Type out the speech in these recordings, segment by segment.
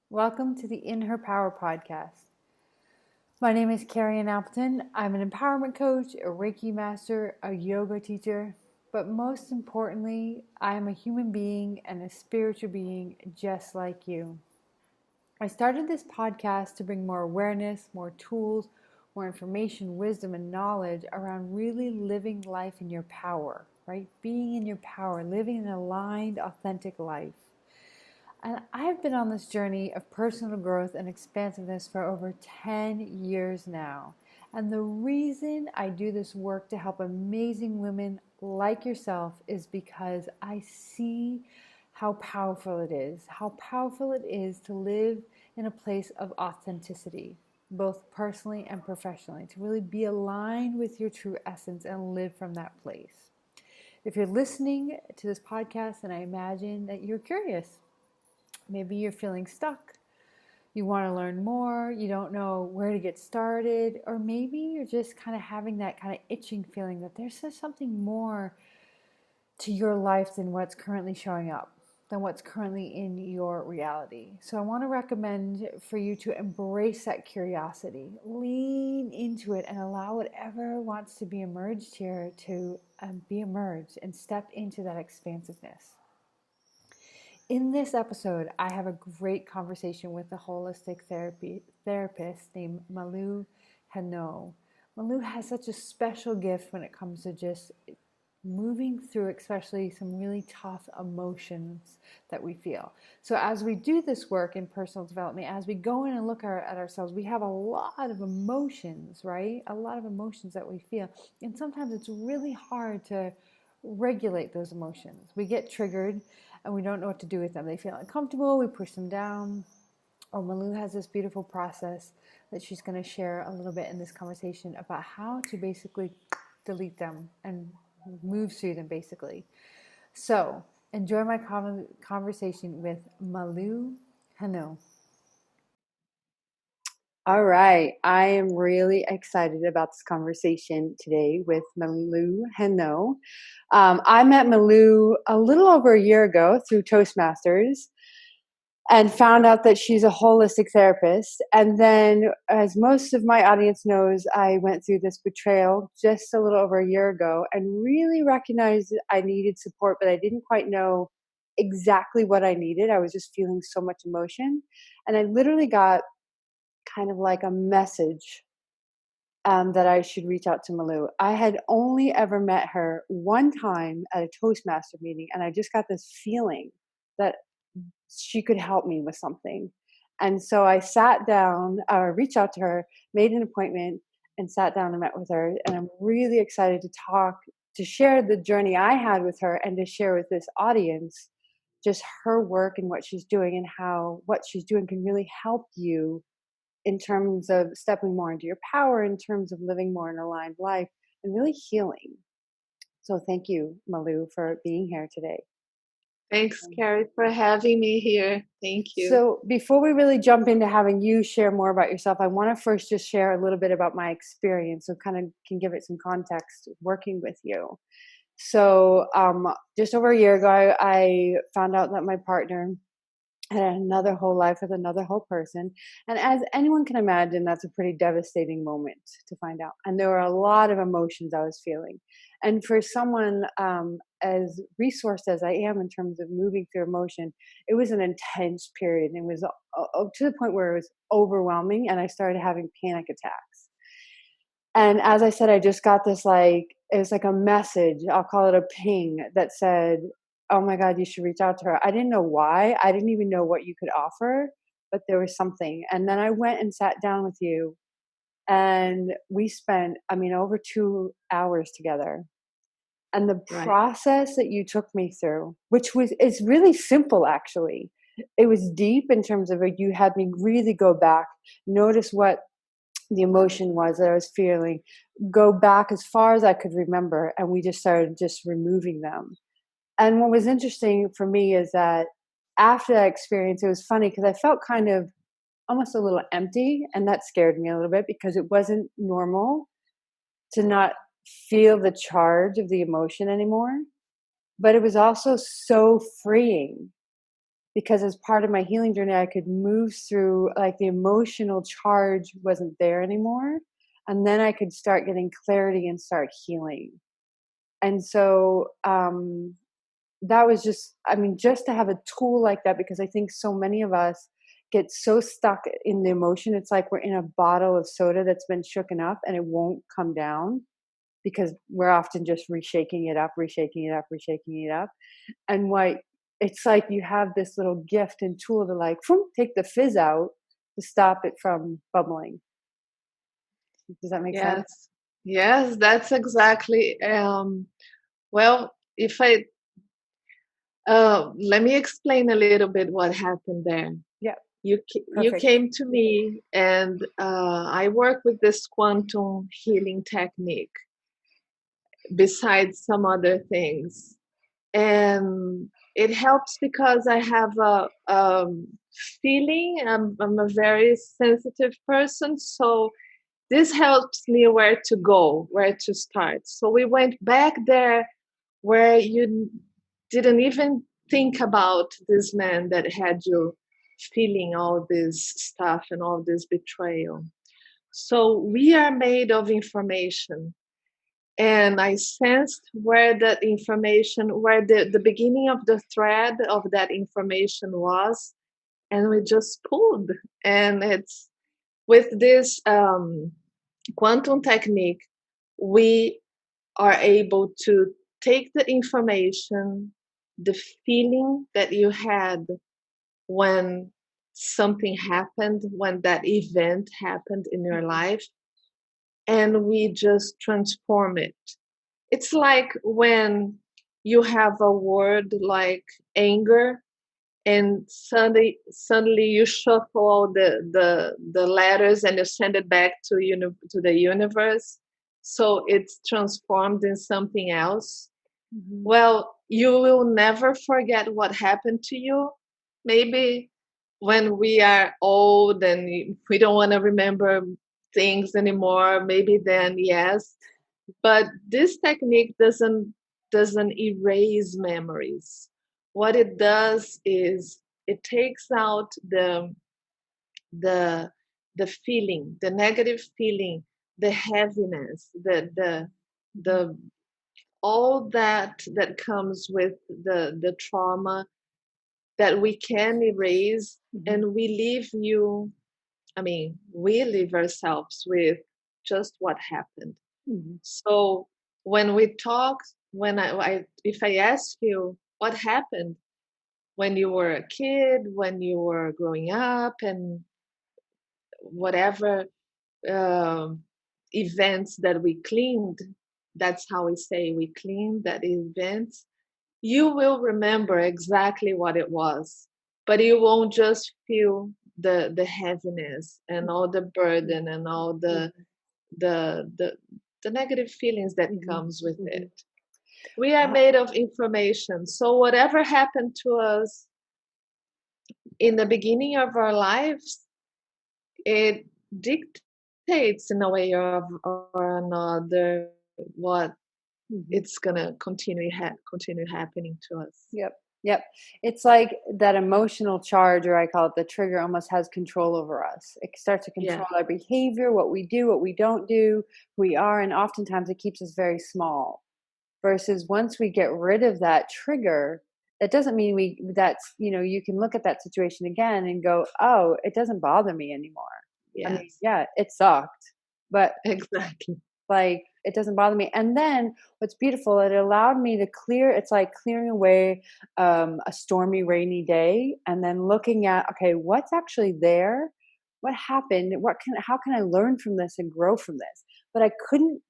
Welcome to the In Her Power podcast. My name is Kerri-Ann Apletton. I'm an empowerment coach, a Reiki master, a yoga teacher, but most importantly, I am a human being and a spiritual being just like you. I started this podcast to bring more awareness, more tools, more information, wisdom, and knowledge around really living life in your power, right? Being in your power, living an aligned, authentic life. And I've been on this journey of personal growth and expansiveness for over 10 years now. And the reason I do this work to help amazing women like yourself is because I see how powerful it is to live in a place of authenticity, both personally and professionally, to really be aligned with your true essence and live from that place. If you're listening to this podcast, then I imagine that you're curious. Maybe you're feeling stuck. You want to learn more. You don't know where to get started. Or maybe you're just kind of having that kind of itching feeling that there's something more to your life than what's currently showing up, than what's currently in your reality. So I want to recommend for you to embrace that curiosity, lean into it, and allow whatever wants to be emerged here to be emerged and step into that expansiveness. In this episode, I have a great conversation with a holistic therapist named Malu Reynaud. Malu has such a special gift when it comes to just moving through especially some really tough emotions that we feel. So as we do this work in personal development, as we go in and look at ourselves, we have a lot of emotions, right? A lot of emotions that we feel. And sometimes it's really hard to regulate those emotions. We get triggered and we don't know what to do with them. They feel uncomfortable, we push them down. Malu has this beautiful process that she's going to share a little bit in this conversation about how to basically delete them and move through them basically. So enjoy my conversation with Malu Reynaud. All right. I am really excited about this conversation today with Malu Reynaud. I met Malu a little over a year ago through Toastmasters and found out that she's a holistic therapist. And then, as most of my audience knows, I went through this betrayal just a little over a year ago and really recognized I needed support, but I didn't quite know exactly what I needed. I was just feeling so much emotion. And I literally got kind of like a message that I should reach out to Malu. I had only ever met her one time at a Toastmaster meeting, and I just got this feeling that she could help me with something. And so I sat down, reached out to her, made an appointment, and sat down and met with her. And I'm really excited to talk, to share the journey I had with her, and to share with this audience just her work and what she's doing, and how what she's doing can really help you in terms of stepping more into your power, in terms of living more an aligned life, and really healing. So thank you, Malu, for being here today. Thanks, Kerri, for having me here. Thank you. So before we really jump into having you share more about yourself, I want to first just share a little bit about my experience, so kind of can give it some context working with you. So just over a year ago, I found out that my partner had another whole life with another whole person. And as anyone can imagine, that's a pretty devastating moment to find out. And there were a lot of emotions I was feeling. And for someone as resourced as I am in terms of moving through emotion, it was an intense period. And it was to the point where it was overwhelming, and I started having panic attacks. And as I said, I just got this it was like a message, I'll call it a ping, that said, oh my God, you should reach out to her. I didn't know why. I didn't even know what you could offer, but there was something. And then I went and sat down with you, and we spent, over 2 hours together. And the process that you took me through, it's really simple, actually. It was deep in terms of you had me really go back, notice what the emotion was that I was feeling, go back as far as I could remember, and we just started just removing them. And what was interesting for me is that after that experience, it was funny because I felt kind of almost a little empty, and that scared me a little bit because it wasn't normal to not feel the charge of the emotion anymore. But it was also so freeing because as part of my healing journey, I could move through, like, the emotional charge wasn't there anymore. And then I could start getting clarity and start healing. And so that was just, I mean, just to have a tool like that, because I think so many of us get so stuck in the emotion. It's like we're in a bottle of soda that's been shooken up and it won't come down because we're often just reshaking it up, reshaking it up, reshaking it up. And why it's like you have this little gift and tool to, like, take the fizz out to stop it from bubbling. Does that make sense? Yes. Yes, that's exactly. Well, if I let me explain a little bit what happened there. Yeah, You perfect. came to me, and I work with this quantum healing technique besides some other things, and it helps because I have a feeling. I'm a very sensitive person, so this helps me where to go, where to start. So we went back there where you didn't even think about this man that had you feeling all this stuff and all this betrayal. So we are made of information. And I sensed where that information, where the beginning of the thread of that information was, and we just pulled. And it's with this quantum technique, we are able to take the information, the feeling that you had when something happened, when that event happened in your life, and we just transform it. It's like when you have a word like anger, and suddenly you shuffle all the letters and you send it back to the universe, so it's transformed in something else. Mm-hmm. Well, you will never forget what happened to you. Maybe when we are old and we don't want to remember things anymore, maybe then yes. But this technique doesn't erase memories. What it does is it takes out the the feeling, the negative feeling, the heaviness, the all that comes with the trauma that we can erase, Mm-hmm. and we leave you, I mean, we leave ourselves with just what happened. Mm-hmm. So when we talk, when if I ask you what happened when you were a kid, when you were growing up, and whatever um, events that we cleaned, that's how we say we cleaned that events. You will remember exactly what it was, but you won't just feel the heaviness and all the burden and all the the, the negative feelings that Mm-hmm. comes with Mm-hmm. it. We are made of information, so whatever happened to us in the beginning of our lives, it dictates in a way or another what Mm-hmm. it's gonna continue happening to us. Yep. Yep. It's like that emotional charge, or I call it the trigger, almost has control over us. It starts to Yeah. control our behavior, what we do, what we don't do, who we are, and oftentimes it keeps us very small. Versus once we get rid of that trigger, that doesn't mean that's, you can look at that situation again and go, oh, it doesn't bother me anymore. I mean, Yes. yeah, it sucked, but, Exactly. like, it doesn't bother me. And then what's beautiful, it allowed me to clear, it's like clearing away a stormy, rainy day, and then looking at, okay, what's actually there? What happened? How can I learn from this and grow from this? But I couldn't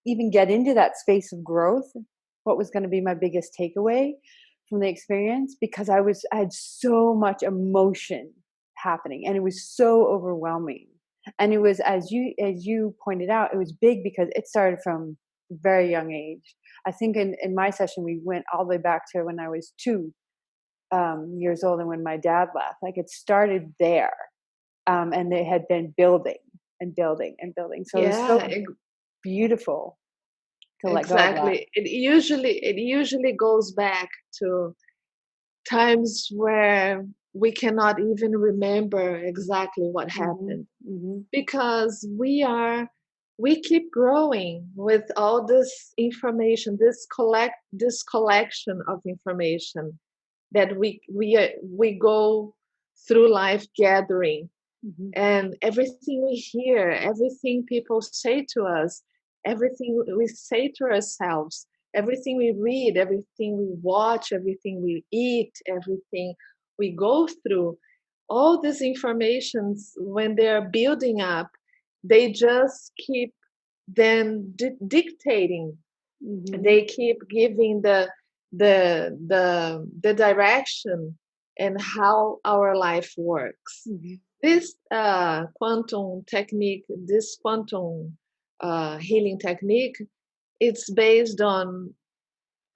even get into that space of growth, what was going to be my biggest takeaway from the experience, because I had so much emotion happening and it was so overwhelming. And it was, as you pointed out, it was big because it started from a very young age. I think in my session we went all the way back to when I was 2 years old, and when my dad left, like, it started there. And they had been building and building and building, so it was Yeah, so beautiful to let go of that. exactly. It usually goes back to times where we cannot even remember exactly what happened, because we keep growing with all this information, this collection of information that we go through life gathering. And everything we hear, everything people say to us, everything we say to ourselves, everything we read, everything we watch, everything we eat, everything we go through, all these informations, when they're building up, they just keep then dictating. They keep giving the direction and how our life works. This quantum technique, this quantum healing technique, it's based on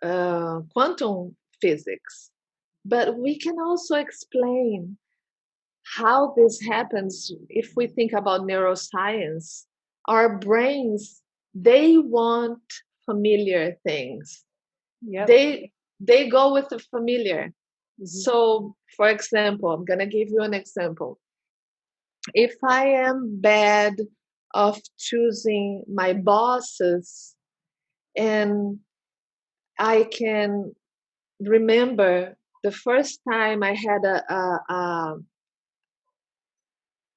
quantum physics, but we can also explain how this happens. If we think about neuroscience, our brains, they want familiar things. They go with the familiar. So, for example, I'm going to give you an example. If I am bad of choosing my bosses, and I can remember the first time I had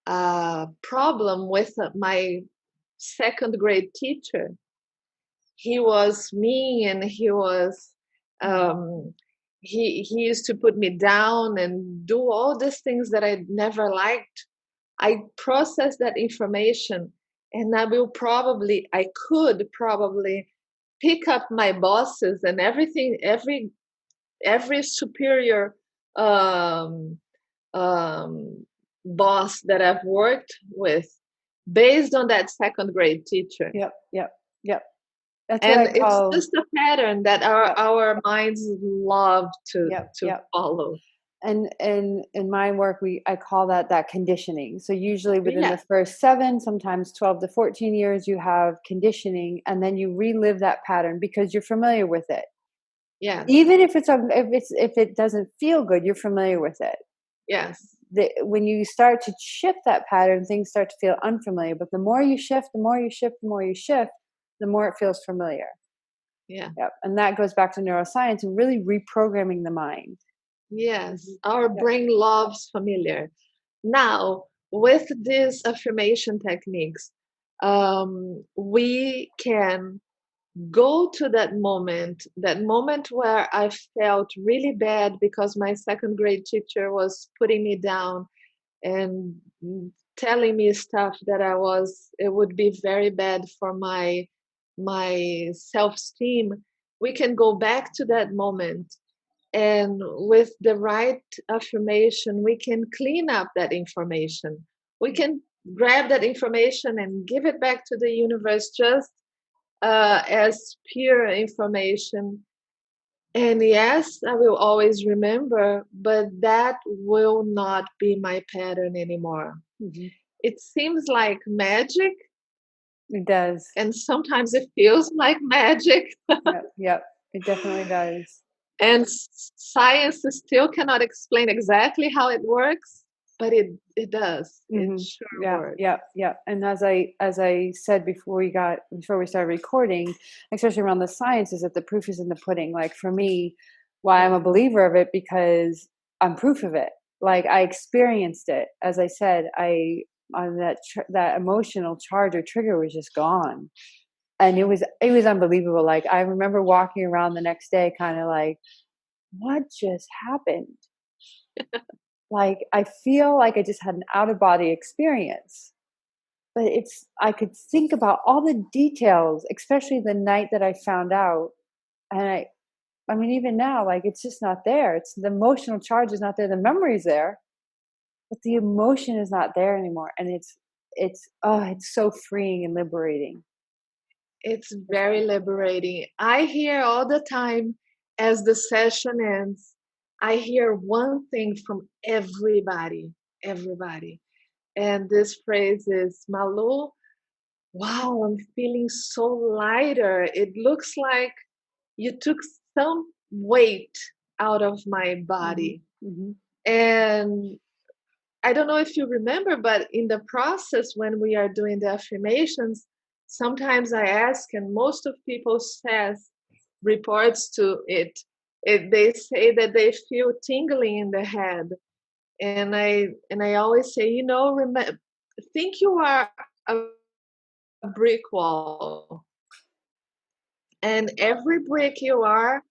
a problem with my second grade teacher. He was mean, and he was he used to put me down and do all these things that I never liked. I processed that information, and I could probably pick up my bosses and everything, every superior boss that I've worked with, based on that second grade teacher. That's and what I call, it's just a pattern that our minds love to follow. And in my work, I call that conditioning. So usually within the first 7, sometimes 12 to 14 years, you have conditioning, and then you relive that pattern because you're familiar with it. Even if it doesn't feel good, you're familiar with it. When you start to shift that pattern, things start to feel unfamiliar. But the more you shift, the more it feels familiar. And that goes back to neuroscience and really reprogramming the mind. Yes, our brain loves familiar. Now, with these affirmation techniques, we can go to that moment where I felt really bad because my second grade teacher was putting me down and telling me stuff that it would be very bad for my self-esteem. We can go back to that moment, and with the right affirmation, we can clean up that information. We can grab that information and give it back to the universe just as pure information. And yes, I will always remember, but that will not be my pattern anymore. It seems like magic. It does. And sometimes it feels like magic. It definitely does. And science still cannot explain exactly how it works, but it does. It sure works. And as I said before we started recording, especially around the science, is that the proof is in the pudding. Like for me, why I'm a believer of it, because I'm proof of it. Like I experienced it. As I said, that emotional charge or trigger was just gone. And it was unbelievable. Like I remember walking around the next day kind of like, what just happened? Like I feel like I just had an out of body experience. But I could think about all the details, especially the night that I found out. And I mean, even now, like it's just not there. It's the emotional charge is not there. The memory's there, but the emotion is not there anymore. And it's so freeing and liberating. It's very liberating. I hear all the time as the session ends, I hear one thing from everybody. And this phrase is, Malu, wow, I'm feeling so lighter. It looks like you took some weight out of my Mm-hmm. body. Mm-hmm. And I don't know if you remember, but in the process when we are doing the affirmations, sometimes I ask, and most of people says reports to it they say that they feel tingling in the head. And I always say, remember, think you are a brick wall, and every brick you are,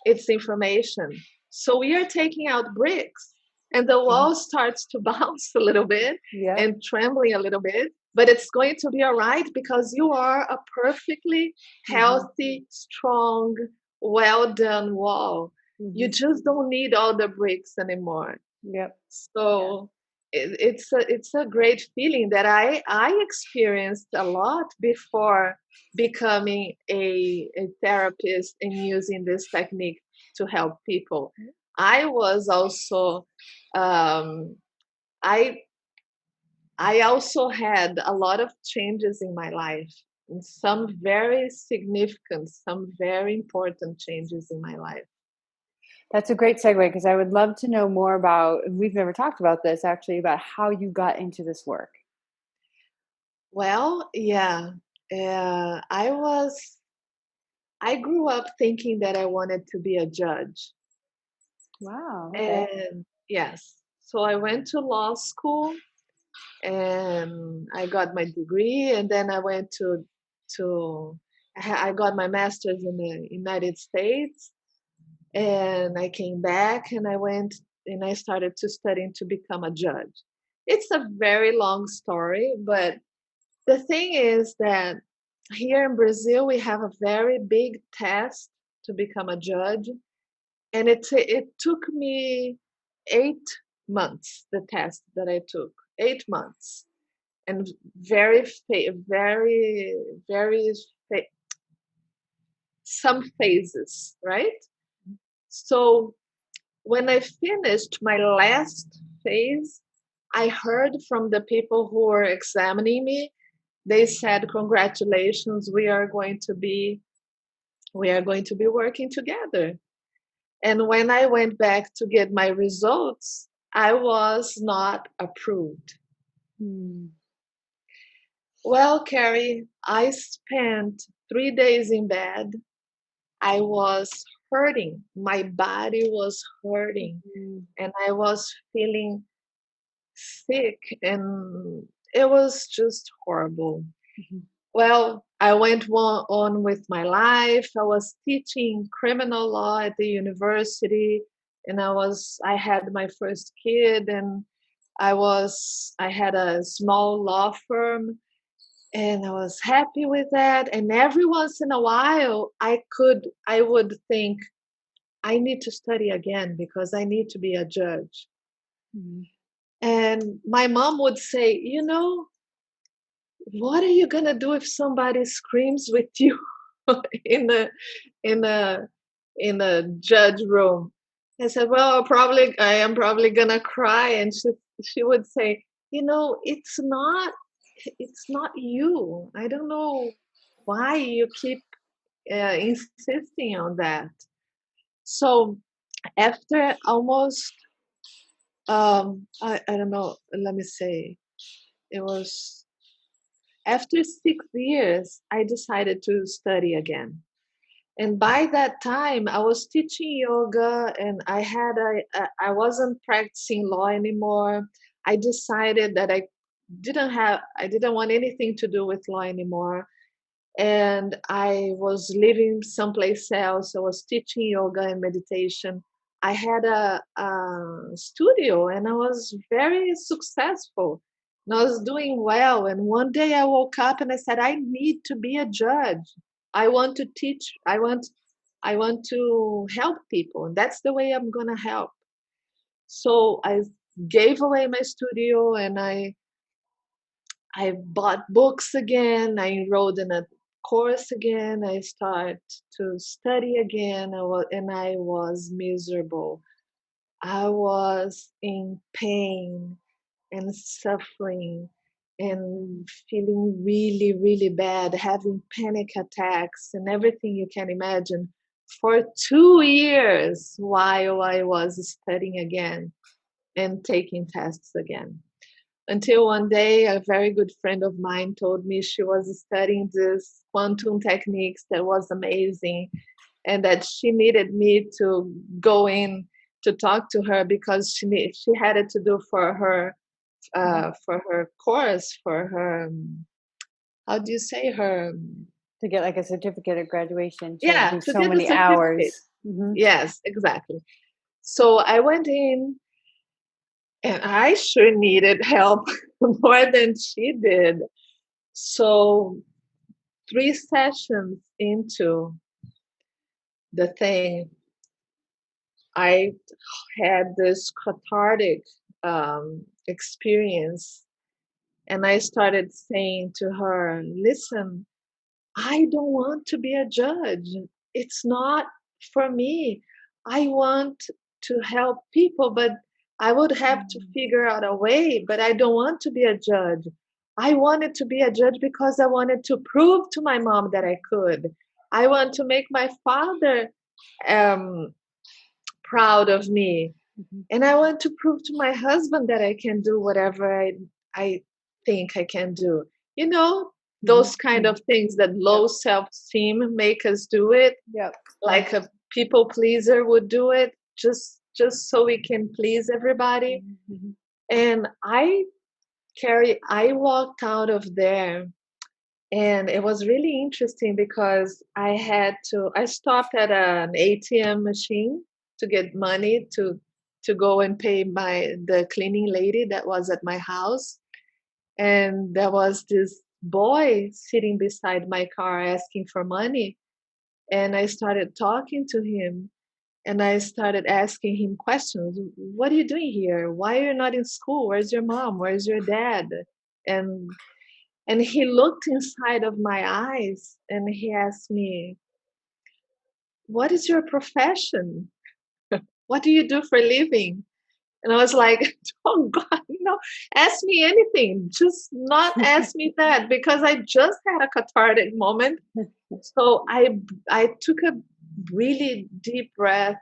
it's information. So we are taking out bricks, and the wall starts to bounce a little bit Yeah. and trembling a little bit, but it's going to be all right because you are a perfectly healthy, strong, well done wall. You just don't need all the bricks anymore. Yep. So it's a great feeling that I experienced a lot before becoming a therapist and using this technique to help people. I was also um, I I also had a lot of changes in my life, and some very significant, some very important changes in my life. That's a great segue because I would love to know more about, we've never talked about this actually, about how you got into this work. Well, yeah, I grew up thinking that I wanted to be a judge. Wow. Okay. And yes, so I went to law school and I got my degree, and then I went to I got my master's in the United States, and I came back and I went and I started to studying to become a judge. It's a very long story, but the thing is that here in Brazil we have a very big test to become a judge, and it took me 8 months, the test that I took, 8 months, and very very some phases, right? So when I finished my last phase, I heard from the people who were examining me. They said, "Congratulations, we are going to be working together." And when I went back to get my results, I was not approved. Hmm. Well, Kerri, I spent 3 days in bed. I was hurting. My body was hurting, and I was feeling sick, and it was just horrible. Well, I went on with my life. I was teaching criminal law at the university, and I had my first kid, and I had a small law firm, and I was happy with that. And every once in a while, I would think, I need to study again because I need to be a judge. And my mom would say, what are you gonna do if somebody screams with you in the in the in the judge room? I said, well, I am probably gonna cry. And she would say, it's not you. I don't know why you keep insisting on that. So after almost I don't know, let me say, it was after 6 years, I decided to study again. And by that time, I was teaching yoga, and I wasn't practicing law anymore. I decided that I didn't want anything to do with law anymore. And I was living someplace else. I was teaching yoga and meditation. I had a studio, and I was very successful. And I was doing well. And one day I woke up and I said, I need to be a judge. I want to teach. I want to help people. And that's the way I'm going to help. So I gave away my studio, and I bought books again. I enrolled in a course again. I started to study again. I was miserable. I was in pain and suffering and feeling really, really bad, having panic attacks and everything you can imagine for 2 years while I was studying again and taking tests again. Until one day, a very good friend of mine told me she was studying this quantum techniques that was amazing, and that she needed me to go in to talk to her because she had it to do for her course, for her how do you say her To get like a certificate of graduation, she had to yeah, do to so get a many certificate. hours. Mm-hmm. Yes, exactly. So I went in and I sure needed help more than she did. So 3 sessions into the thing, I had this cathartic experience. And I started saying to her, listen, I don't want to be a judge. It's not for me. I want to help people, but I would have to figure out a way, but I don't want to be a judge. I wanted to be a judge because I wanted to prove to my mom that I could. I want to make my father um, proud of me. And I want to prove to my husband that I can do whatever I think I can do. You know, those kind of things that low self-esteem make us do it, Yep. like a people pleaser would do it, just so we can please everybody. Mm-hmm. And I walked out of there, and it was really interesting because I stopped at an ATM machine to get money to go and pay the cleaning lady that was at my house. And there was this boy sitting beside my car asking for money. And I started talking to him, and I started asking him questions. What are you doing here? Why are you not in school? Where's your mom? Where's your dad? And and he looked inside of my eyes and he asked me, what is your profession? What do you do for a living? And I was like, oh God, ask me anything. Just not ask me that, because I just had a cathartic moment. So I took a really deep breath,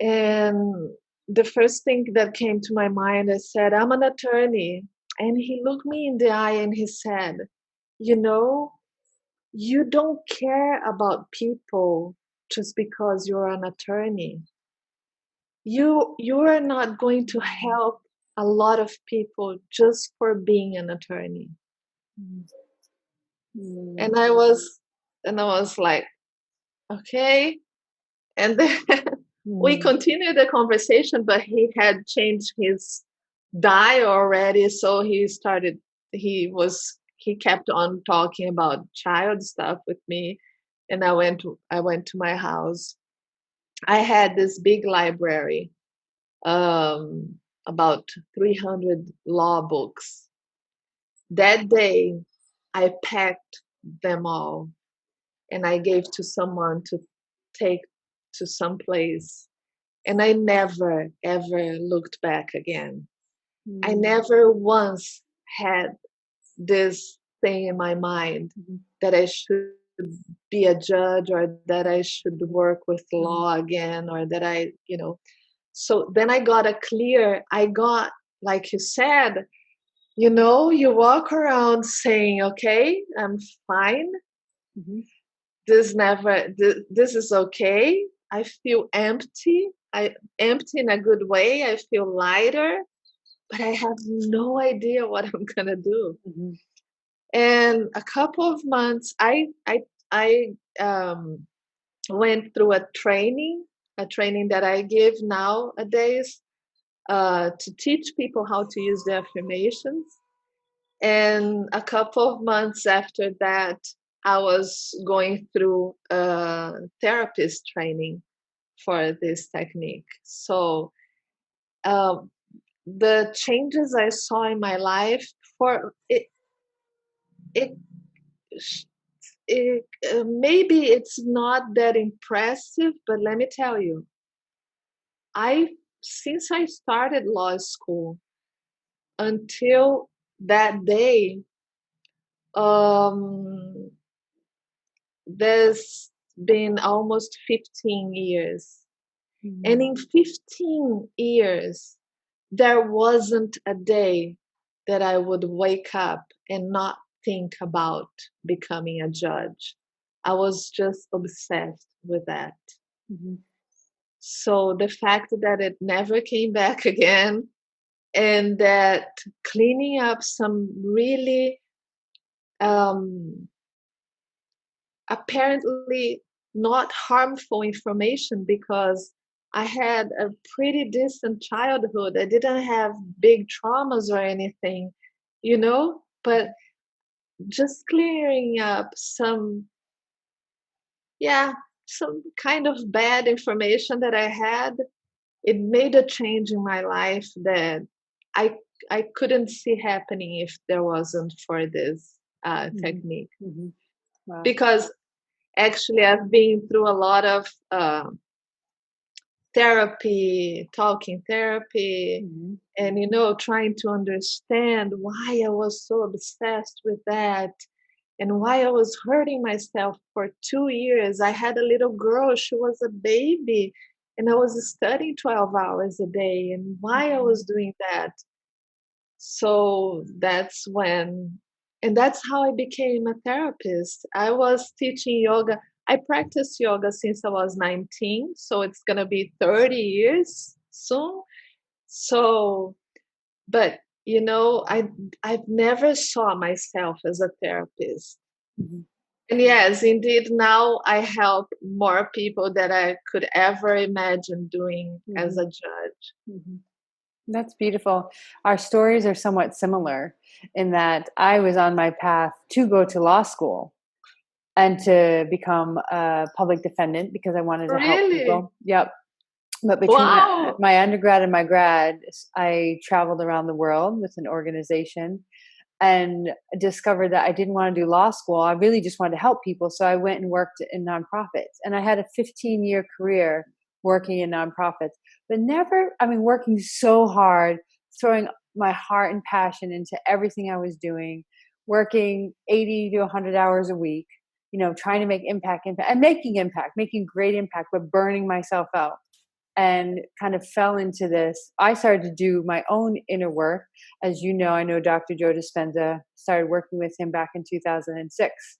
and the first thing that came to my mind, I said, I'm an attorney. And he looked me in the eye and he said, you know, you don't care about people just because you're an attorney. You are not going to help a lot of people just for being an attorney. And I was like, okay. And then we continued the conversation, but he had changed his diet already, so he kept on talking about child stuff with me. And I went to my house. I had this big library, about 300 law books. That day, I packed them all and I gave to someone to take to some place. And I never, ever looked back again. I never once had this thing in my mind that I should be a judge, or that I should work with law again, or that So then I got, like you said, you walk around saying, okay, I'm fine. This is okay. I feel empty. I empty in a good way. I feel lighter, but I have no idea what I'm gonna do. And a couple of months, I went through a training that I give nowadays, to teach people how to use the affirmations. And a couple of months after that, I was going through a therapist training for this technique. So um, the changes I saw in my life, for it, it, maybe it's not that impressive, but let me tell you, since I started law school until that day, um, there's been almost 15 years. And Mhm. in 15 years, there wasn't a day that I would wake up and not think about becoming a judge. I was just obsessed with that. Mhm. So the fact that it never came back again, and that cleaning up some really um, apparently not harmful information, because I had a pretty decent childhood. I didn't have big traumas or anything, but just clearing up yeah, some kind of bad information that I had, it made a change in my life that I I couldn't see happening if there wasn't for this Mhm. technique. Mhm. Wow. Because actually, I've been through a lot of therapy, talking therapy, Mhm. and trying to understand why I was so obsessed with that and why I was hurting myself for 2 years. I had a little girl, she was a baby, and I was studying 12 hours a day, and why I Mhm. was doing that. So that's when, and that's how I became a therapist. I was teaching yoga. I practiced yoga since I was 19, so it's going to be 30 years soon. So, but I've never saw myself as a therapist. Mhm. And yes, indeed, now I help more people than I could ever imagine doing as Mhm. a judge. Mhm. That's beautiful. Our stories are somewhat similar in that I was on my path to go to law school and to become a public defendant because I wanted to help Really? people. Yep. But between Wow. my undergrad and my grad, I traveled around the world with an organization and discovered that I didn't want to do law school. I really just wanted to help people. So I went and worked in nonprofits. And I had a 15-year career working in nonprofits, but never, I mean, working so hard, throwing my heart and passion into everything I was doing, working 80 to 100 hours a week, trying to make impact and making great impact, but burning myself out, and kind of fell into this. I started to do my own inner work. As you know, I know Dr. Joe Dispenza, started working with him back in 2006.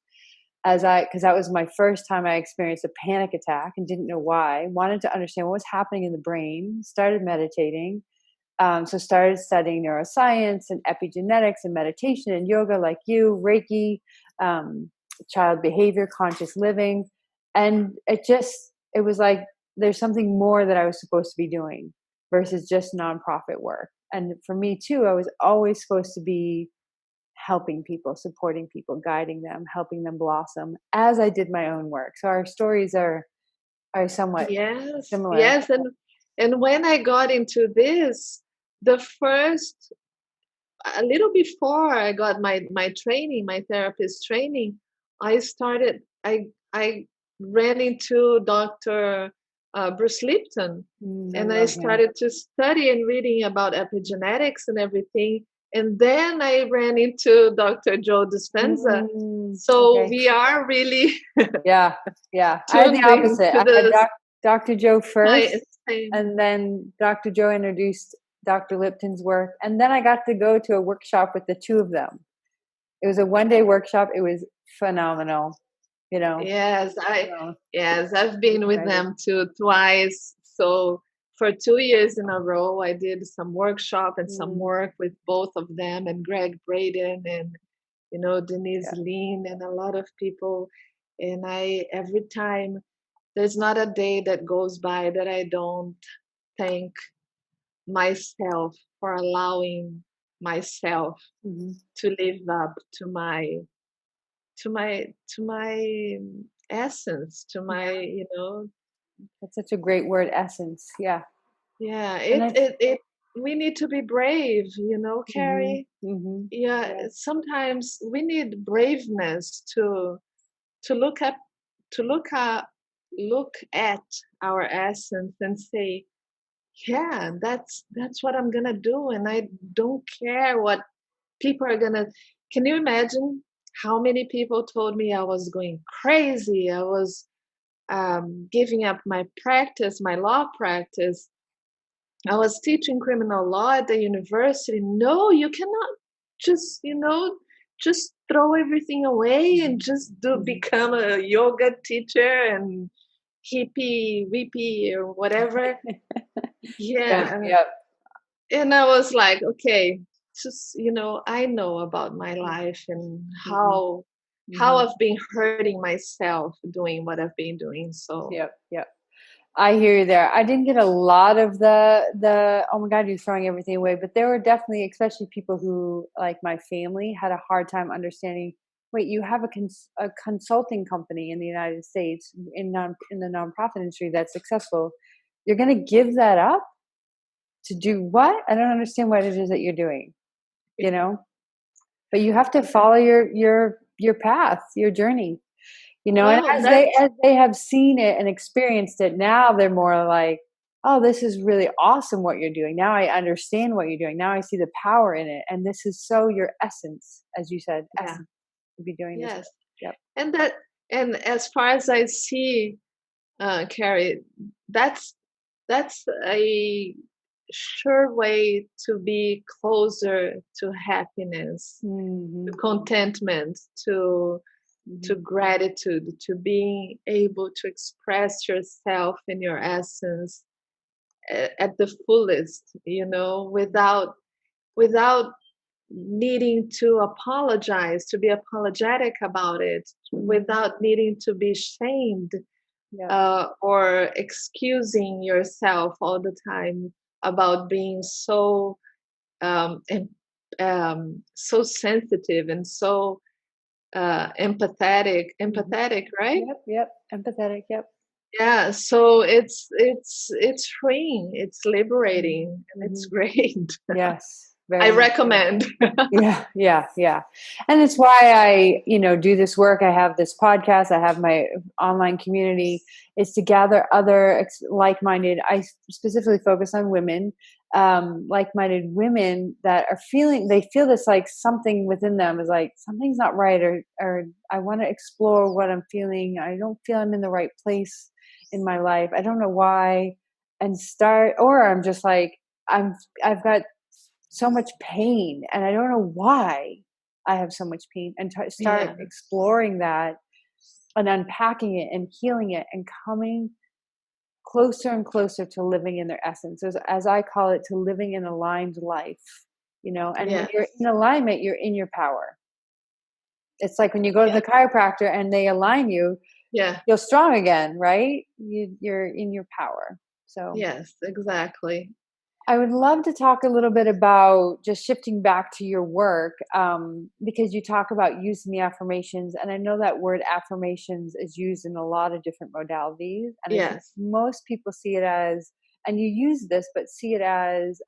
Because that was my first time I experienced a panic attack and didn't know why, wanted to understand what was happening in the brain, started meditating. So started studying neuroscience and epigenetics and meditation and yoga like you, Reiki, um, child behavior, conscious living. And it was like, there's something more that I was supposed to be doing versus just nonprofit work. And for me too, I was always supposed to be helping people, supporting people, guiding them, helping them blossom as I did my own work. So our stories are somewhat Yes, similar. yes, and when I got into this, the first a little before I got my training, my therapist training, I ran into Dr. Bruce Lipton, I and I love him. started to study and reading about epigenetics and everything. And then I ran into Dr. Joe Dispenza. So Okay. we are really Yeah, yeah. I had the tuned opposite. into I had the Dr. Joe first, same. and then Dr. Joe introduced Dr. Lipton's work, and then I got to go to a workshop with the two of them. It was a one-day workshop. It was phenomenal. You know, Yes, so I've been with excited. them too twice. So for 2 years in a row, I did some workshop and some Mm, work with both of them and Greg Braden and Denise yeah. Lean and a lot of people. And I every time there's not a day that goes by that I don't thank myself for allowing myself Hmm. to live up to my essence, to my That's such a great word, essence. Yeah, yeah, and it we need to be brave, hmm Kerri. hmm Yeah, yeah. sometimes we need braveness to look at to look at our essence and say, yeah, that's what I'm gonna do, and I don't care what people are gonna. Can you imagine how many people told me I was going crazy? I was giving up my practice, my law practice, I was teaching criminal law at the university. No, you cannot just, just throw everything away and just become a yoga teacher and hippie, weepy, or whatever. Yeah. Yep. And I was like, okay, just, I know about my life and how I've been hurting myself doing what I've been doing. So Yep. I hear you there. I didn't get a lot of the oh my God, you're throwing everything away. But there were definitely, especially people who, like my family, had a hard time understanding. Wait, you have a consulting company in the United States in the nonprofit industry that's successful. You're going to give that up to do what? I don't understand what it is that you're doing. But you have to follow your path, your journey. And well, as they have seen it and experienced it, now they're more like, oh, this is really awesome what you're doing. Now I understand what you're doing. Now I see the power in it. And this is so your essence, as you said, essence to be doing this. Yes. Yep. And as far as I see, Kerri, that's a sure way to be closer to happiness, to contentment, to gratitude, to being able to express yourself in your essence at the fullest, without needing to apologize, to be apologetic about it, without needing to be shamed or excusing yourself all the time about being so so sensitive and so empathetic, right? Yep. Empathetic. Yep. Yeah, so it's freeing, it's liberating, and it's great. Yes. I recommend. Yeah. And it's why I, do this work. I have this podcast. I have my online community. Is to gather other like-minded. I specifically focus on women, like-minded women that are they feel this like something within them is like something's not right, or I want to explore what I'm feeling. I don't feel I'm in the right place in my life. I don't know why, or I'm just like I've got so much pain and I don't know why I have so much pain, and start exploring that and unpacking it and healing it and coming closer and closer to living in their essence, as I call it, to living an aligned life, and when you're in alignment, you're in your power. It's like when you go to the chiropractor and they align you, you're strong again, right? You're in your power. So yes, exactly. I would love to talk a little bit about just shifting back to your work, because you talk about using the affirmations. And I know that word affirmations is used in a lot of different modalities. And I think most people see it as, and you use this, but see it as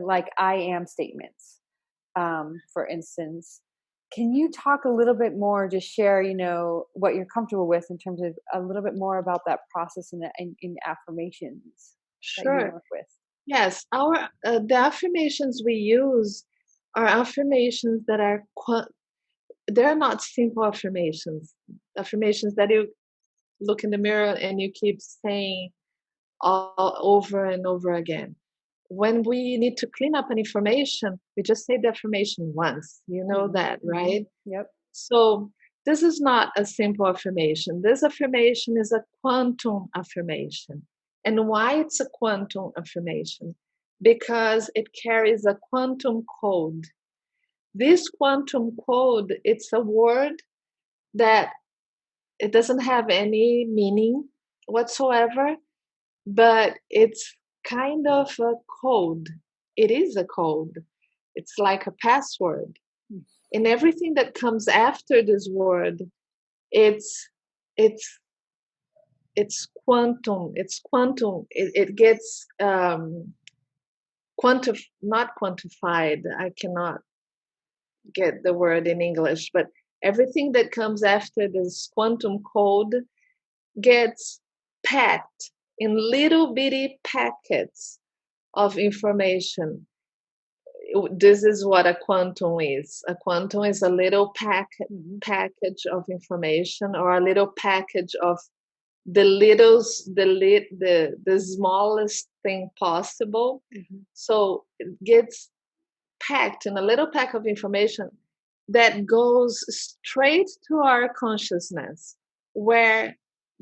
like I am statements, for instance. Can you talk a little bit more, just share, what you're comfortable with in terms of a little bit more about that process in affirmations that you work with? Yes, the affirmations we use are affirmations that are they're not simple affirmations. Affirmations that you look in the mirror and you keep saying all over and over again. When we need to clean up an information, we just say the affirmation once. You know that, right? Yep. So this is not a simple affirmation. This affirmation is a quantum affirmation. And why it's a quantum affirmation? Because it carries a quantum code. This quantum code, it's a word that it doesn't have any meaning whatsoever, but it's kind of a code. It is a code. It's like a password. And everything that comes after this word, it's it's quantum. It's quantum. It gets not quantified. I cannot get the word in English, but everything that comes after this quantum code gets packed in little bitty packets of information. This is what a quantum is. A quantum is a little package of information, or a little package of the smallest thing possible. So it gets packed in a little pack of information that goes straight to our consciousness, where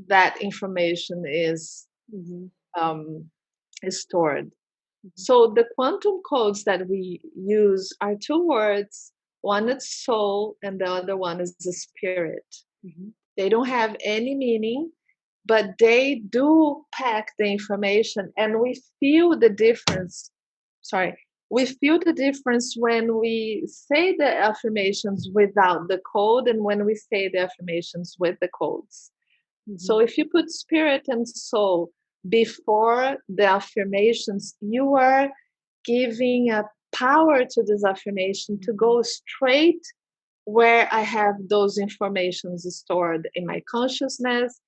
that information um, is stored. So the quantum codes that we use are two words. One is soul, and the other one is the spirit. They don't have any meaning, but they do pack the information, and we feel the difference. We feel the difference when we say the affirmations without the code and when we say the affirmations with the codes. So if you put spirit and soul before the affirmations, you are giving a power to this affirmation to go straight where I have those informations stored in my consciousness,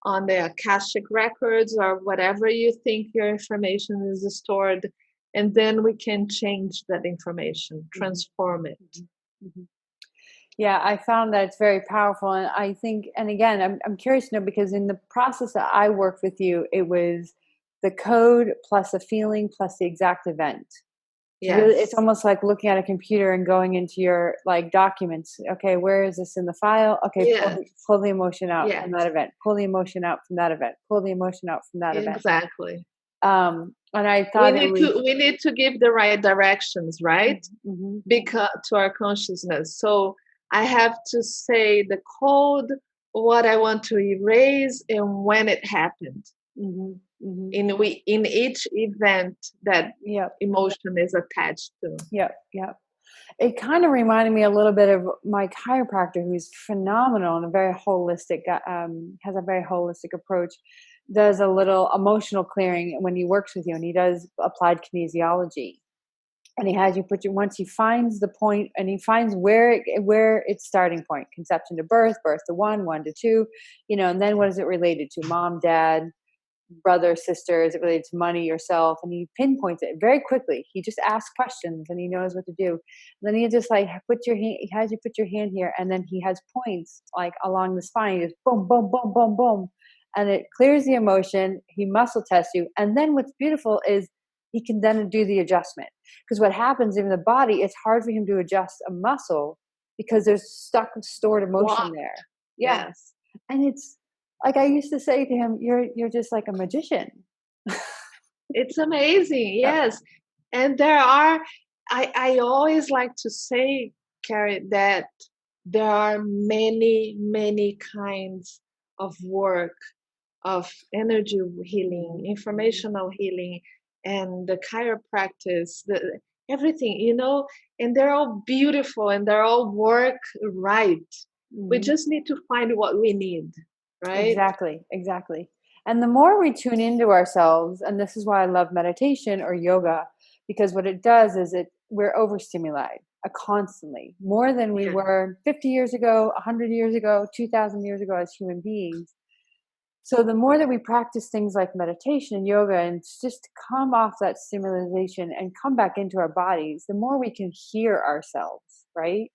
on the Akashic records, or whatever you think your information is stored. And then we can change that information, transform it. Yeah, I found that it's very powerful. And I think, and again, I'm curious to know, because in the process that I worked with you, it was the code plus a feeling plus the exact event. Yes. Really, it's almost like looking at a computer and going into your like documents. Okay, where is this in the file? Okay, pull the emotion out from that event. Pull the emotion out from that event. Pull the emotion out from that event. Exactly. And I thought we need to give the right directions, right? Because to our consciousness. So I have to say the code, what I want to erase, and when it happened. In each event that emotion is attached to. It kind of reminded me a little bit of my chiropractor, who's phenomenal and a very holistic, has a very holistic approach. Does a little emotional clearing when he works with you, and he does applied kinesiology. And he has you once he finds the point, and he finds where it's starting point, conception to birth, birth to one to two, and then what is it related to? Mom, dad, brother, sister, is it related to money, yourself? And he pinpoints it very quickly. He just asks questions and he knows what to do. And then he just like he has you put your hand here, and then he has points like along the spine. He just boom, boom, boom, boom, boom. And it clears the emotion. He muscle tests you. And then what's beautiful is he can then do the adjustment. Because what happens in the body, it's hard for him to adjust a muscle because there's stored emotion there. Yes. And it's like I used to say to him, you're just like a magician. It's amazing. Yes. And there are, I always like to say, Kerri, that there are many, many kinds of work, of energy healing, informational healing, and the chiropractic, everything, and they're all beautiful and they're all work right. We just need to find what we need, right? Exactly. And the more we tune into ourselves, and this is why I love meditation or yoga, because what it does is we're overstimulated constantly, more than we were 50 years ago, 100 years ago, 2,000 years ago as human beings. So the more that we practice things like meditation and yoga and just come off that stimulation and come back into our bodies, the more we can hear ourselves, right?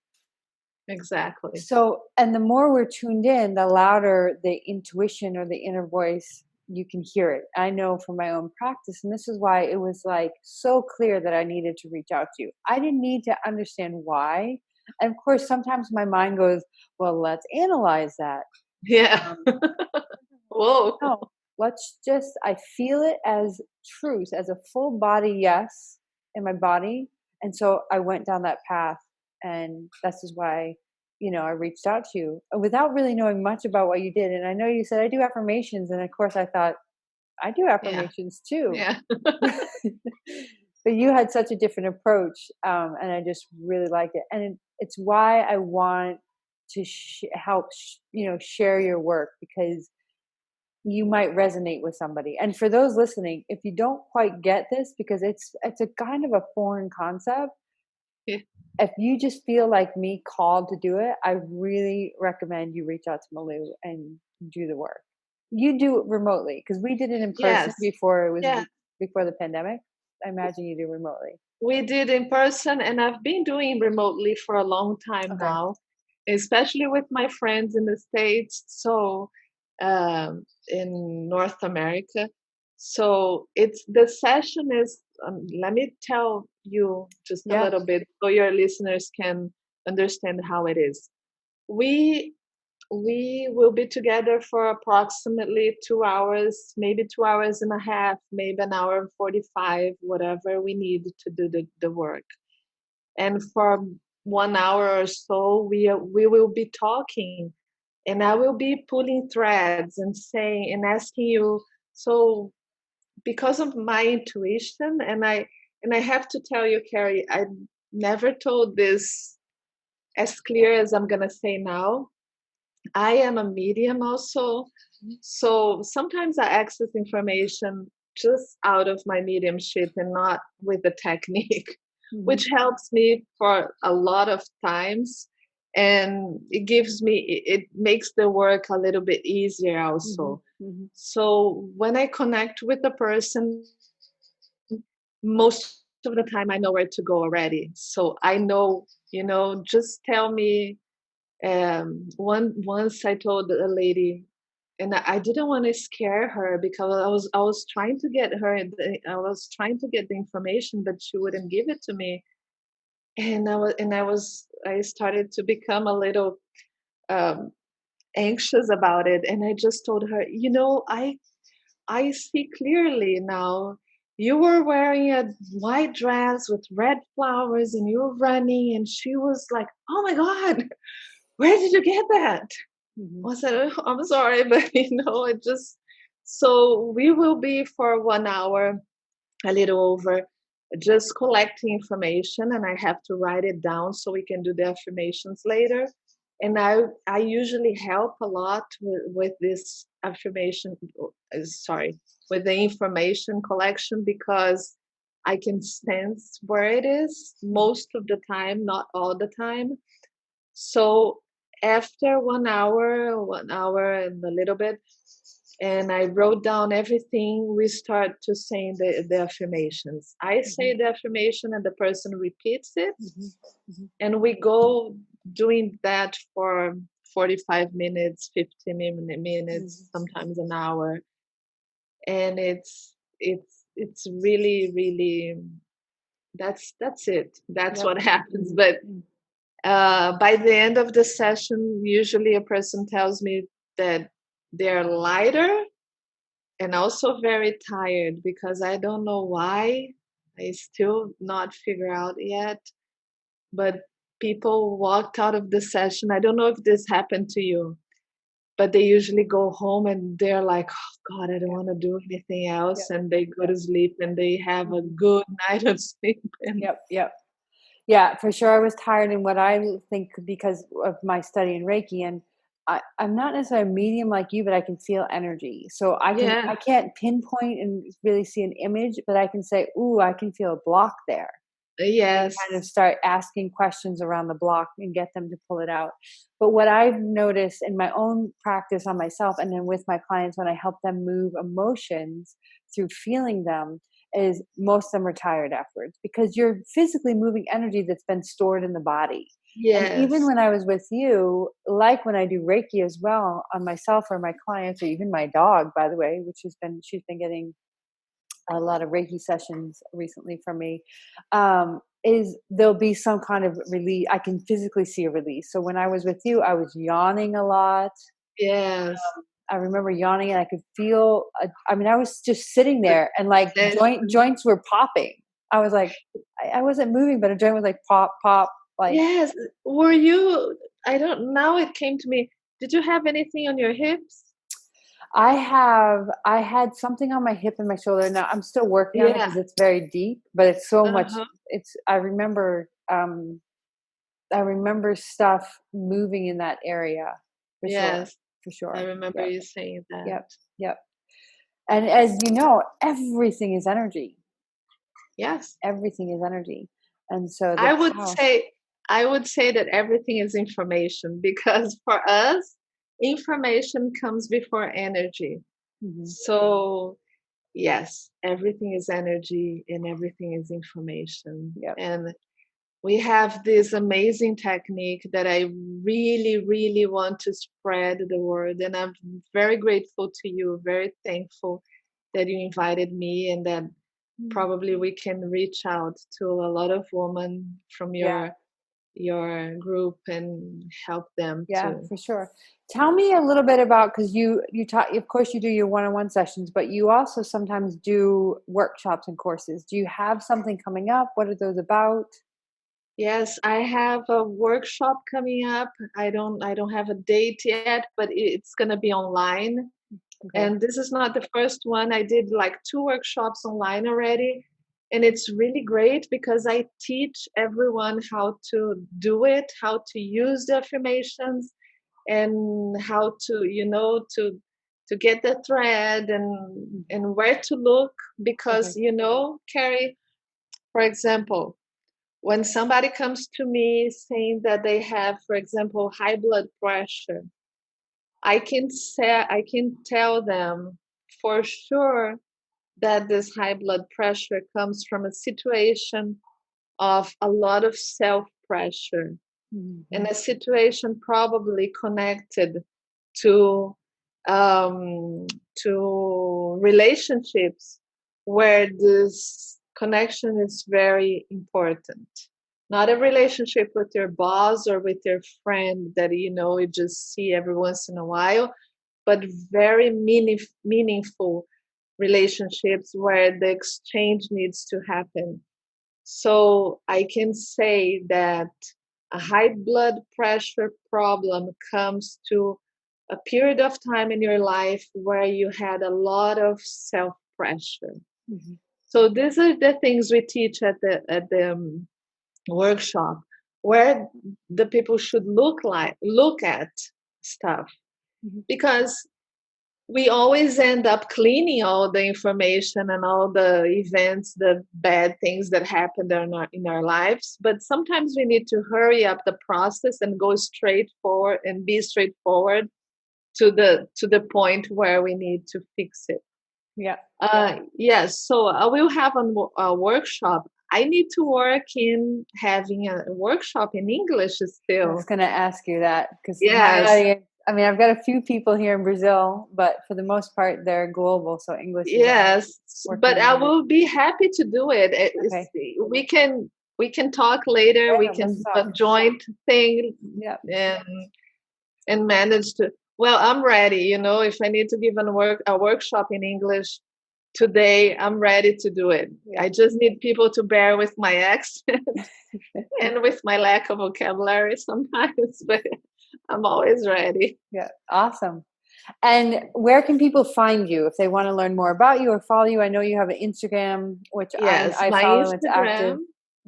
Exactly. So, and the more we're tuned in, the louder the intuition or the inner voice, you can hear it. I know from my own practice, and this is why it was like so clear that I needed to reach out to you. I didn't need to understand why. And of course, sometimes my mind goes, well, let's analyze that. Yeah. Whoa. No, I feel it as truth, as a full body yes in my body. And so I went down that path, and this is why, I reached out to you without really knowing much about what you did. And I know you said I do affirmations, and of course I thought I do affirmations too. Yeah. But you had such a different approach, and I just really liked it. And it's why I want to help share your work, because you might resonate with somebody. And for those listening, if you don't quite get this, because it's a kind of a foreign concept, if you just feel like me called to do it, I really recommend you reach out to Malu and do the work. You do it remotely, because we did it in person before it was before the pandemic. I imagine you do remotely. We did in person, and I've been doing remotely for a long time now, especially with my friends in the States. So in North America. So it's the session is. Let me tell you just a Yeah. little bit so your listeners can understand how it is. We we will be together for approximately 2 hours, maybe 2 hours and a half, maybe an hour and 45, whatever we need to do the work. And for 1 hour or so, we will be talking, and I will be pulling threads and saying and asking you. So because of my intuition, and I have to tell you, Kerri, I never told this as clear as I'm gonna say now. I am a medium also. So sometimes I access information just out of my mediumship and not with the technique, which helps me for a lot of times. And it makes the work a little bit easier also. So when I connect with a person, most of the time I know where to go already. So I know, just tell me. Once I told a lady, and I didn't want to scare her because I was trying to get her. I was trying to get the information, but she wouldn't give it to me. And I started to become a little um, anxious about it. And I just told her, I see clearly now. You were wearing a white dress with red flowers, and you were running. And she was like, "Oh my God, where did you get that?" I said, "Oh, I'm sorry, but it just." So we will be for 1 hour, a little over, just collecting information, and I have to write it down so we can do the affirmations later. And I usually help a lot with this affirmation. Sorry, with the information collection because I can sense where it is most of the time, not all the time. So after 1 hour and a little bit, and I wrote down everything, we start to saying the affirmations. I say the affirmation and the person repeats it, and we go doing that for 45 minutes, 50 minutes, sometimes an hour. And it's really, really, that's it. That's what happens. But by the end of the session, usually a person tells me that they're lighter and also very tired because I don't know why. I still not figure out yet. But people walked out of the session. I don't know if this happened to you, but they usually go home and they're like, "Oh God, I don't want to do anything else," and they go to sleep and they have a good night of sleep. And Yep. Yeah, for sure. I was tired, and what I think because of my study in Reiki, and I'm not necessarily a medium like you, but I can feel energy. So yeah, I can't pinpoint and really see an image, but I can say, "Ooh, I can feel a block there." And kind of yes, start asking questions around the block and get them to pull it out. But what I've noticed in my own practice on myself and then with my clients when I help them move emotions through feeling them is most of them are tired afterwards because you're physically moving energy that's been stored in the body. And even yes, when I was with you, like when I do Reiki as well on myself or my clients or even my dog, by the way, she's been getting a lot of Reiki sessions recently from me, is there'll be some kind of release. I can physically see a release. So when I was with you, I was yawning a lot. yes. I remember yawning and I could feel, I mean, I was just sitting The there and like tension. joints were popping. I was like, I wasn't moving, but a joint was like pop, pop, like Yes. Were you, I don't, now it came to me. Did you have anything on your hips? I had something on my hip and my shoulder. Now I'm still working on it Yeah. because it's very deep, but it's so much, Uh-huh. I remember stuff moving in that area for sure, Yes. for I sure. remember Yep, you saying that. yep, yep. And as you know, everything is energy. Yes. Everything is energy. And so the I would power. say I would say that everything is information because for us, information comes before energy. Mhm. So yes, everything is energy and everything is information. Yep. And we have this amazing technique that I really, really want to spread the word. And I'm very grateful to you, very thankful that you invited me and that probably we can reach out to a lot of women from Yeah. your group and help them Yeah, to. for sure. Tell me a little bit about, because you talk, of course you do your one-on-one sessions, but you also sometimes do workshops and courses. Do you have something coming up? What are those about? Yes, I have a workshop coming up. I don't have a date yet, but it's going to be online. Okay. And this is not the first one. I did like 2 workshops online already. And it's really great because I teach everyone how to do it, how to use the affirmations, and how to, to get the thread and where to look. Because, Okay. Kerri, for example, when somebody comes to me saying that they have, for example, high blood pressure, I can tell them for sure that this high blood pressure comes from a situation of a lot of self pressure and a situation probably connected to um, to relationships where this connection is very important. Not a relationship with your boss or with your friend that you just see every once in a while, but very meaningful relationships where the exchange needs to happen. So I can say that a high blood pressure problem comes to a period of time in your life where you had a lot of self pressure. Mhm. So these are the things we teach at the workshop, where the people should look at stuff, Mhm. because we always end up cleaning all the information and all the events, the bad things that happened in our lives. But sometimes we need to hurry up the process and go straight forward and be straightforward to the point where we need to fix it. Yeah. Yes, so I will have a workshop. I need to work in having a workshop in English I was still. going to ask you that, because my Yes, audience, I mean, I've got a few people here in Brazil, but for the most part, they're global. So English is our yes, working but I language. will be happy to do it. Okay. We can talk later. We Yeah, let's can a talk. joint thing Yeah. and manage to. Well, I'm ready. If I need to give a workshop in English today, I'm ready to do it. Yeah. I just need people to bear with my accent and with my lack of vocabulary sometimes, but I'm always ready. Yeah. Awesome. And where can people find you if they want to learn more about you or follow you? I know you have an Instagram, which Yes, I follow. It's active.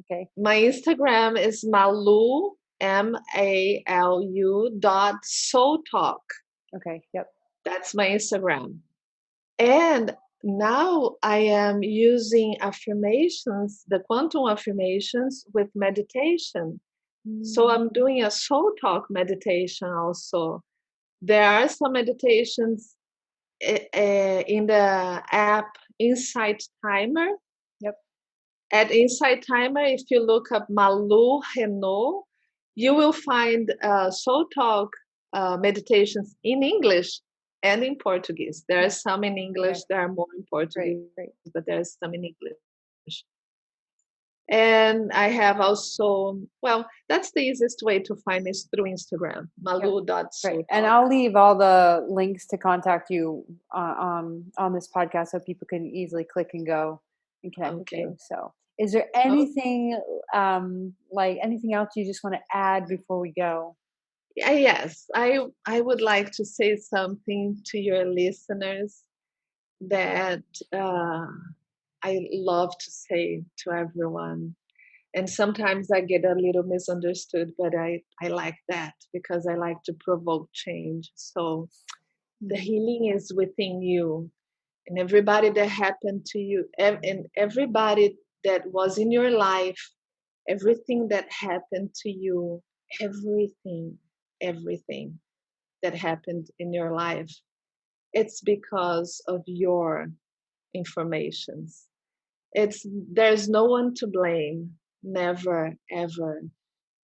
Okay. my Instagram is Malu Malu .soul talk. Okay. Yep. That's my Instagram. And now I am using affirmations, the quantum affirmations with meditation. So I'm doing a soul talk meditation also. There are some meditations in the app Insight Timer. Yep. At Insight Timer, if you look up Malu Reynaud, you will find soul talk meditations in English and in Portuguese. There are some in English, Okay. there are more in Great. Portuguese, Great. but there's some in English. And I have also, well, that's the easiest way to find me is through Instagram, Yep. Great. And malu.soultalk. I'll leave all the links to contact you on this podcast so people can easily click and go and connect with Okay. you. So, is there Oh, anything like anything else you just want to add before we go? yes, I would like to say something to your listeners that I love to say to everyone. And sometimes I get a little misunderstood, but I like that because I like to provoke change. So the healing is within you, and everybody that happened to you, and everybody that was in your life, everything that happened to you, everything, everything that happened in your life, it's because of your informations. There's no one to blame. never, ever.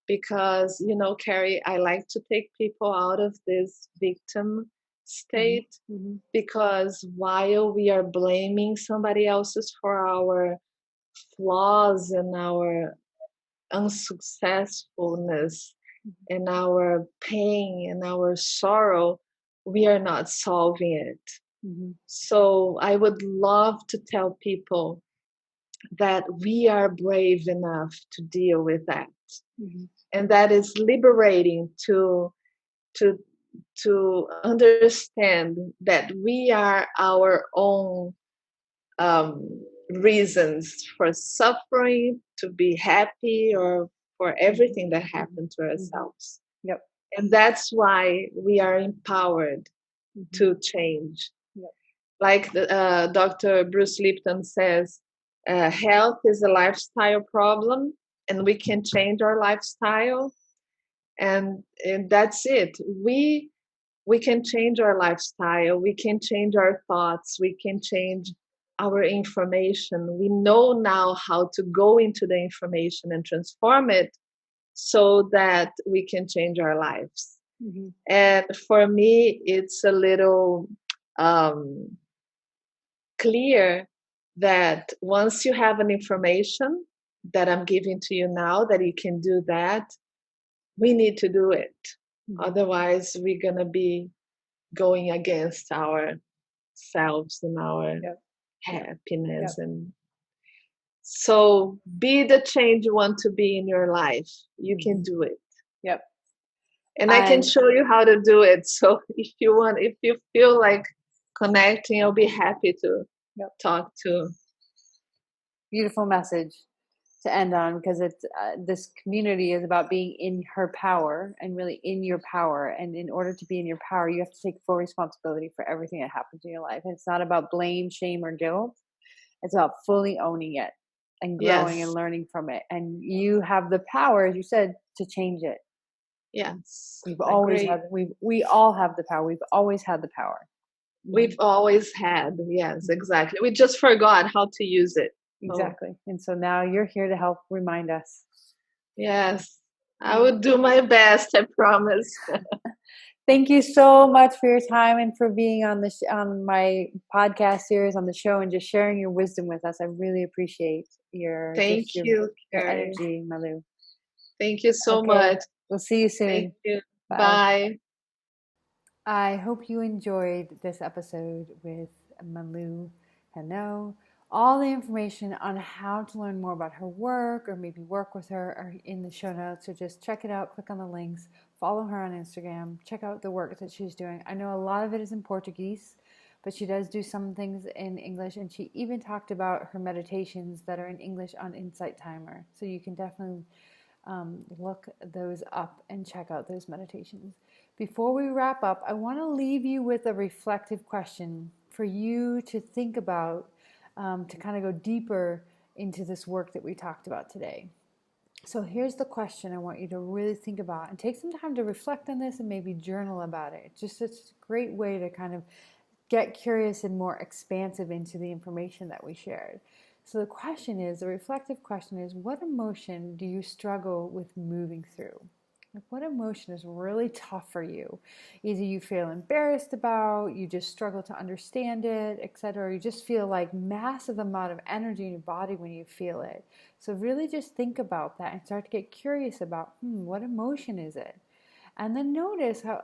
Because, Kerri, I like to take people out of this victim state, because while we are blaming somebody else's for our flaws and our unsuccessfulness and our pain and our sorrow, we are not solving it. So I would love to tell people that we are brave enough to deal with that. And that is liberating to understand that we are our own reasons for suffering, to be happy, or for everything that happened to ourselves. Yep. And that's why we are empowered to change. Yep. Like Dr. Bruce Lipton says, health is a lifestyle problem, and we can change our lifestyle. And that's it. We can change our lifestyle. We can change our thoughts. We can change our information. We know now how to go into the information and transform it so that we can change our lives. And for me, it's a little clear that once you have an information that I'm giving to you now, that you can do that, we need to do it. Otherwise, we're going to be going against ourselves and our happiness. And so be the change you want to be in your life. You can do it. Yep. And I can show you how to do it. So if you feel like connecting, I'll be happy to talk to. Beautiful message to end on, because it's this community is about being in her power and really in your power. And in order to be in your power, you have to take full responsibility for everything that happens in your life. And it's not about blame, shame, or guilt. It's about fully owning it and growing and learning from it. And you have the power, as you said, to change it. Yes. We all have the power. We've always had the power. We've always had. Yes, exactly. We just forgot how to use it. Exactly. And so now you're here to help remind us. Yes. I would do my best, I promise. Thank you so much for your time and for being on on my podcast series on the show and just sharing your wisdom with us. I really appreciate your energy, Malu. Thank you so much. We'll see you soon. Thank you. Bye. I hope you enjoyed this episode with Malu Reynaud. All the information on how to learn more about her work or maybe work with her are in the show notes. So just check it out, click on the links, follow her on Instagram, check out the work that she's doing. I know a lot of it is in Portuguese, but she does do some things in English. And she even talked about her meditations that are in English on Insight Timer. So you can definitely look those up and check out those meditations. Before we wrap up, I want to leave you with a reflective question for you to think about, to kind of go deeper into this work that we talked about today. So here's the question I want you to really think about, and take some time to reflect on this and maybe journal about it. It's a great way to kind of get curious and more expansive into the information that we shared. So the reflective question is, what emotion do you struggle with moving through? Like, what emotion is really tough for you? Either you feel embarrassed about, you just struggle to understand it, etc. Or you just feel like massive amount of energy in your body when you feel it. So really just think about that and start to get curious about, what emotion is it? And then notice how,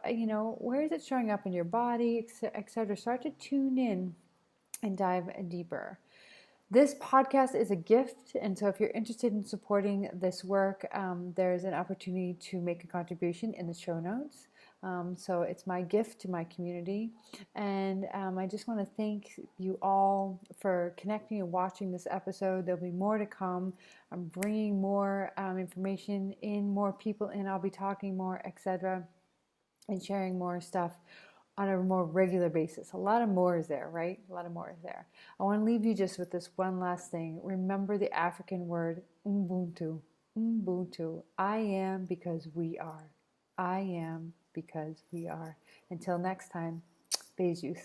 where is it showing up in your body, etc. Start to tune in and dive deeper. This podcast is a gift, and so if you're interested in supporting this work, there's an opportunity to make a contribution in the show notes. So it's my gift to my community, and I just want to thank you all for connecting and watching this episode. There'll be more to come. I'm bringing more information in, more people in. I'll be talking more, etc., and sharing more stuff on a more regular basis. A lot of more is there, right? A lot of more is there. I want to leave you just with this one last thing. Remember the African word Ubuntu. Ubuntu. I am because we are. I am because we are. Until next time, beijos.